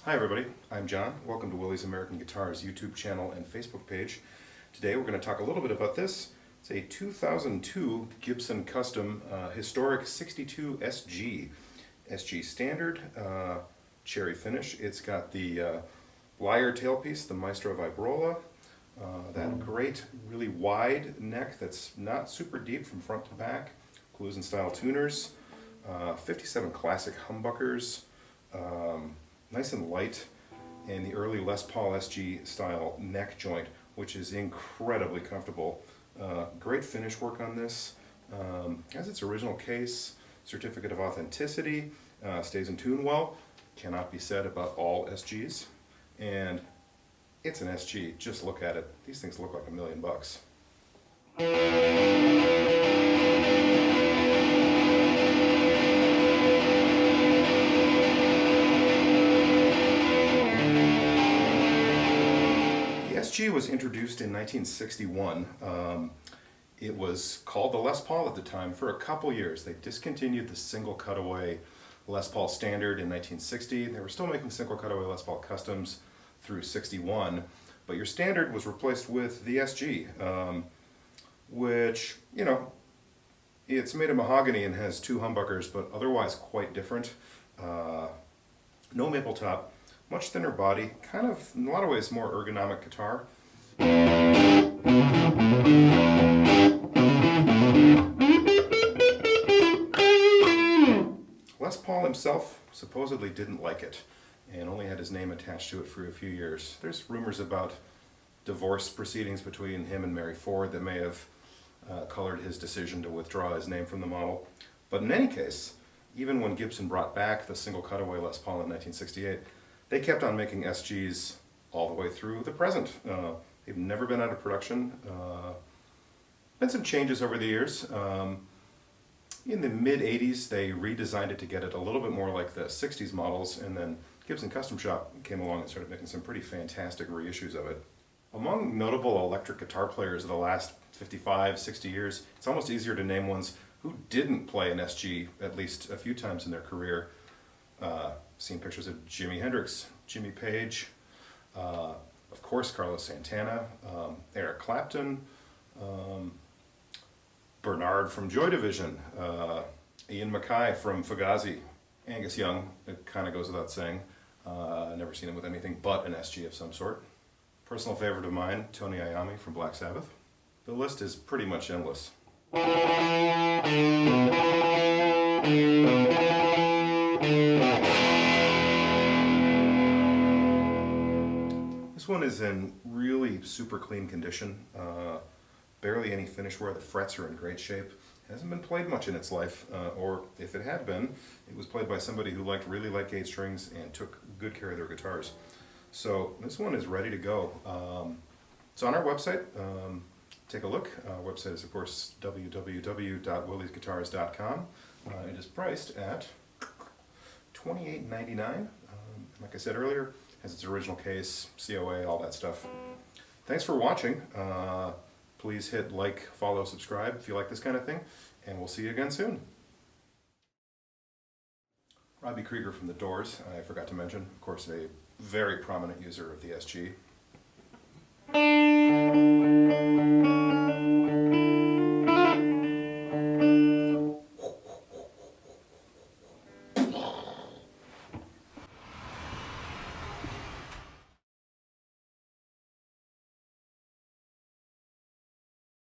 Hi everybody, I'm John. Welcome to Willie's American Guitars YouTube channel and Facebook page. Today we're going to talk a little bit about this. It's a 2002 Gibson Custom Historic 62 SG. SG Standard, cherry finish. It's got the Lyre tailpiece, the Maestro Vibrola, that great, really wide neck that's not super deep from front to back, Clues style tuners, 57 classic humbuckers, nice and light, and the early Les Paul SG style neck joint, which is incredibly comfortable. Great finish work on this. Has its original case, certificate of authenticity, stays in tune well. Cannot be said about all SGs. And it's an SG, just look at it. These things look like $1 million. The SG was introduced in 1961. It was called the Les Paul at the time for a couple years. They discontinued the single cutaway Les Paul Standard in 1960. They were still making single cutaway Les Paul Customs through 61, but your Standard was replaced with the SG, which, you know, it's made of mahogany and has two humbuckers, but otherwise quite different. No maple top. Much thinner body, kind of, in a lot of ways, more ergonomic guitar. Les Paul himself supposedly didn't like it and only had his name attached to it for a few years. There's rumors about divorce proceedings between him and Mary Ford that may have colored his decision to withdraw his name from the model. But in any case, even when Gibson brought back the single cutaway Les Paul in 1968, they kept on making SGs all the way through the present. They've never been out of production. Been some changes over the years. In the mid-80s, they redesigned it to get it a little bit more like the 60s models, and then Gibson Custom Shop came along and started making some pretty fantastic reissues of it. Among notable electric guitar players of the last 55, 60 years, it's almost easier to name ones who didn't play an SG at least a few times in their career. Seen pictures of Jimi Hendrix, Jimmy Page, of course Carlos Santana, Eric Clapton, Bernard from Joy Division, Ian MacKaye from Fugazi, Angus Young, it kind of goes without saying. Never seen him with anything but an SG of some sort. Personal favorite of mine, Tony Iommi from Black Sabbath. The list is pretty much endless. This one is in really super clean condition. Barely any finish wear. The frets are in great shape. It hasn't been played much in its life, or if it had been, it was played by somebody who liked really light gauge strings and took good care of their guitars. So this one is ready to go. It's on our website. Take a look. Our website is, of course, www.williesguitars.com. It is priced at $28.99. Like I said earlier, has its original case, COA, all that stuff. Thanks for watching. Please hit like, follow, subscribe if you like this kind of thing, and we'll see you again soon. Robbie Krieger from The Doors, I forgot to mention, of course, a very prominent user of the SG.